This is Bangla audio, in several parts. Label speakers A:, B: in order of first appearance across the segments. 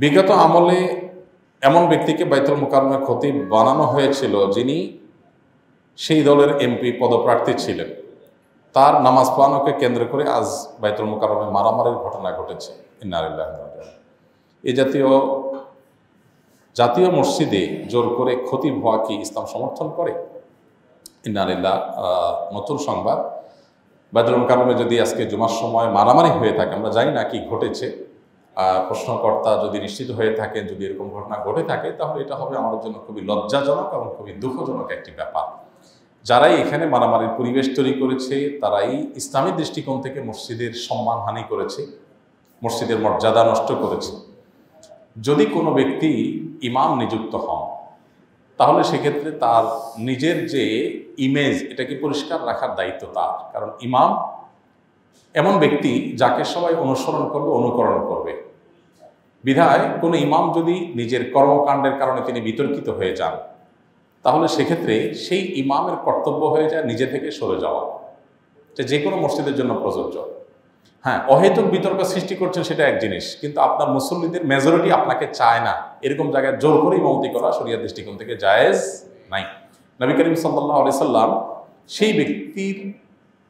A: বিগত আমলে এমন ব্যক্তিকে বাইতুল মুকাররমের খতিব বানানো হয়েছিল যিনি সেই দলের এমপি পদপ্রার্থী ছিলেন। তার নামাজ পড়ানোকে কেন্দ্র করে আজ বাইতুল মুকাররমে মারামারির ঘটনা ঘটেছে। ইন্না লিল্লাহি ওয়া ইন্না ইলাইহি রাজিউন। এই জাতীয় মসজিদে জোর করে খতিব হওয়া কি ইসলাম সমর্থন করে? ইন্না লিল্লাহ। নতুন সংবাদ, বাইতুল মুকাররমে যদি আজকে জুমার সময় মারামারি হয়ে থাকে, আমরা জানি না কি ঘটেছে, প্রশ্নকর্তা যদি নিশ্চিত হয়ে থাকেন, যদি এরকম ঘটনা ঘটে থাকে, তাহলে এটা হবে আমাদের জন্য খুবই লজ্জাজনক এবং খুবই দুঃখজনক একটি ব্যাপার। যারাই এখানে মারামারির পরিবেশ তৈরি করেছে তারাই ইসলামী দৃষ্টিকোণ থেকে মসজিদের সম্মানহানি করেছে, মসজিদের মর্যাদা নষ্ট করেছে। যদি কোনো ব্যক্তি ইমাম নিযুক্ত হন তাহলে সেক্ষেত্রে তার নিজের যে ইমেজ এটাকে পরিষ্কার রাখার দায়িত্ব তার। কারণ ইমাম এমন ব্যক্তি যাকে সবাই অনুসরণ করবে, অনুকরণ করবে। বিধায় কোনো ইমাম যদি নিজের কর্মকাণ্ডের কারণে তিনি বিতর্কিত হয়ে যান তাহলে সেক্ষেত্রে সেই ইমামের কর্তব্য হয়ে যায় নিজে থেকে সরে যাওয়া। যে কোনো মসজিদের জন্য প্রযোজ্য। হ্যাঁ, অহেতুক বিতর্ক সৃষ্টি করছেন সেটা এক জিনিস, কিন্তু আপনার মুসল্লিদের মেজরিটি আপনাকে চায় না, এরকম জায়গায় জোর করে ইমামতি করা শরিয়ার দৃষ্টিকোণ থেকে জায়েজ নাই। নবী করিম সাল্লাল্লাহু আলাইহি সাল্লাম সেই ব্যক্তির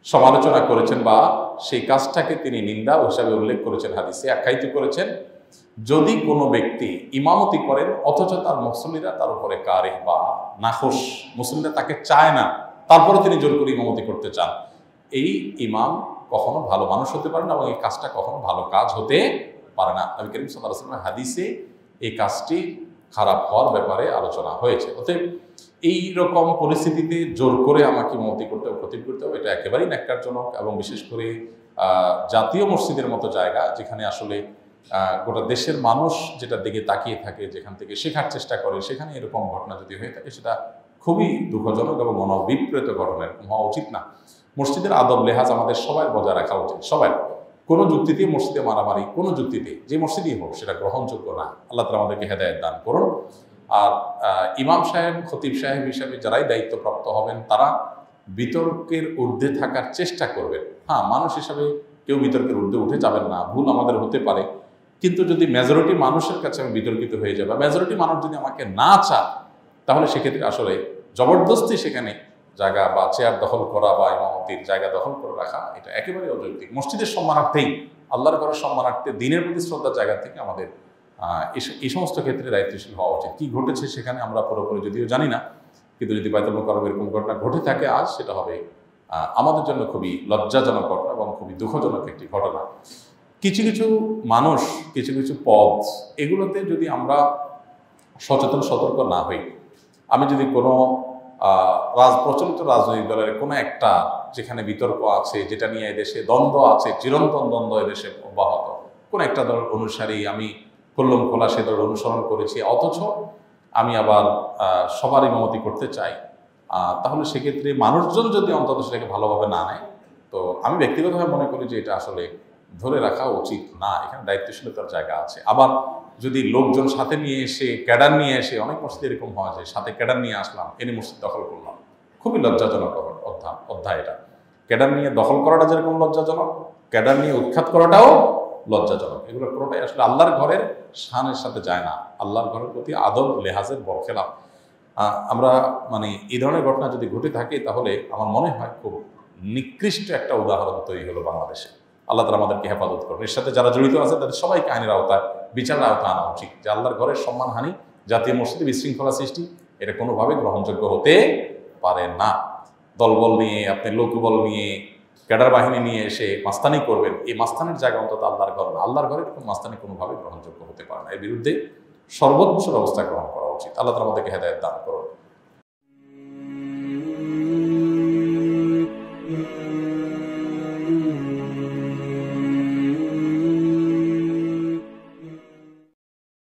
A: সমালোচনা করেছেন বা সেই কাজটাকে তিনি নিন্দা হিসাবে উল্লেখ করেছেন, হাদিসে আখ্যায়িত করেছেন। যদি কোনো ব্যক্তি ইমামতি করেন অথচ তার মুসল্লিরা তার উপরে কারিহ বা নাখোশ, মুসল্লিরা তাকে চায় না, তারপরে তিনি জোর করে ইমামতি করতে চান, এই ইমাম কখনো ভালো মানুষ হতে পারে না এবং এই কাজটা কখনো ভালো কাজ হতে পারে না। নবী করিম সাল্লাল্লাহু আলাইহি ওয়াসাল্লামের হাদিসে এই কাজটি খারাপ হওয়ার ব্যাপারে আলোচনা হয়েছে। অতএব এই রকম পরিস্থিতিতে জোর করে আমাকে ইমামতি করতে হবে, খতিব করতে হবে, এটা একেবারেই ন্যাক্কারজনক। এবং বিশেষ করে জাতীয় মসজিদের মতো জায়গা যেখানে আসলে গোটা দেশের মানুষ যেটার দিকে তাকিয়ে থাকে, যেখান থেকে শেখার চেষ্টা করে, সেখানে এরকম ঘটনা যদি হয়ে থাকে সেটা খুবই দুঃখজনক এবং মনোবিপ্রেত ঘটনা। এরকম হওয়া উচিত না। মসজিদের আদব লেহাজ আমাদের সবাই বজায় রাখা উচিত। সবাই কোনো যুক্তিতে মসজিদে মারামারি, কোনো যুক্তিতে যে মসজিদেই হোক, সেটা গ্রহণযোগ্য না। আল্লাহ তাআলা আমাদেরকে হেদায়েত দান করুন। আর ইমাম সাহেব, খতিব সাহেব হিসাবে যারাই দায়িত্বপ্রাপ্ত হবেন তারা বিতর্কের ঊর্ধ্বে থাকার চেষ্টা করবেন। হ্যাঁ, মানুষ হিসাবে কেউ বিতর্কের ঊর্ধ্বে উঠে যাবেন না, ভুল আমাদের হতে পারে, কিন্তু যদি মেজরিটি মানুষের কাছে আমি বিতর্কিত হয়ে যাবে, মেজরিটি মানুষ যদি আমাকে না চায়, তাহলে সেক্ষেত্রে আসলে জবরদস্তি সেখানে জায়গা বা চেয়ার দখল করা বা ইমামতির জায়গা দখল করে রাখা, এটা একেবারে অযৌক্তিক। মসজিদের সম্মানার্থেই, আল্লাহর ঘরের সম্মানার্থে, দিনের প্রতি শ্রদ্ধার জায়গা থেকে আমাদের এই সমস্ত ক্ষেত্রে দায়িত্বশীল হওয়া উচিত। কি ঘটেছে সেখানে আমরা পুরোপুরি যদিও জানি না, কিন্তু যদি বাইতুল মুকাররমে এরকম ঘটনা ঘটে থাকে আজ, সেটা হবে আমাদের জন্য খুবই লজ্জাজনক ঘটনা এবং খুবই দুঃখজনক একটি ঘটনা। কিছু কিছু মানুষ, কিছু কিছু পদ, এগুলোতে যদি আমরা সচেতন সতর্ক না হই, আমি যদি কোনো প্রচলিত রাজনৈতিক দলের কোনো একটা, যেখানে বিতর্ক আছে, যেটা নিয়ে এদেশে দ্বন্দ্ব আছে, চিরন্তন দ্বন্দ্ব এদেশে অব্যাহত, কোন একটা দলের অনুসারী, আমি খুল্লম খোলা সে দল অনুসরণ করেছি, অথচ আমি আবার সবার ইমামতি করতে চাই, তাহলে সেক্ষেত্রে মানুষজন যদি অন্তত সেটাকে ভালোভাবে না নেয়, তো আমি ব্যক্তিগতভাবে মনে করি যে এটা আসলে ধরে রাখা উচিত না। এখানে দায়িত্বশীলতার জায়গা আছে। আবার যদি লোকজন সাথে নিয়ে এসে, ক্যাডার নিয়ে এসে, অনেক মসজিদে এরকম হয় যে সাথে ক্যাডার নিয়ে আসলাম, এনে মসজিদ দখল করলাম, খুবই লজ্জাজনক অধ্যায় এটা। ক্যাডার নিয়ে দখল করাটা যেরকম লজ্জাজনক, ক্যাডার নিয়ে উৎখাত করাটাও লজ্জাজনক। এগুলো পুরোটাই আসলে আল্লাহর ঘরের শানের সাথে যায় না, আল্লাহর ঘরের প্রতি আদব লেহাজের বরখেলাপ। আমরা এই ধরনের ঘটনা যদি ঘটে থাকে, তাহলে আমার মনে হয় খুব নিকৃষ্ট একটা উদাহরণ তৈরি হলো বাংলাদেশে। আল্লাহ তাআলা আমাদেরকে হেফাজত করুন। এর সাথে যারা জড়িত আছে তাদের সবাইকে আইনের আওতায়, বিচারের আওতায় আনা উচিত। যে আল্লাহর ঘরের সম্মানহানি, জাতীয় মসজিদে বিশৃঙ্খলা সৃষ্টি, এটা কোনোভাবে গ্রহণযোগ্য হতে পারে না। দলবল নিয়ে, আপনি লোকবল নিয়ে, ক্যাডার বাহিনী নিয়ে এসে মাস্তানি করবেন, এই মাস্তানির জায়গা অন্তত আল্লাহর ঘর না। আল্লাহর ঘরে এরকম মাস্তানি কোনোভাবে গ্রহণযোগ্য হতে পারে না। এর বিরুদ্ধে সর্বোচ্চ ব্যবস্থা গ্রহণ করা উচিত। আল্লাহ তাআলা আমাদেরকে হেদায়েত দান করুন।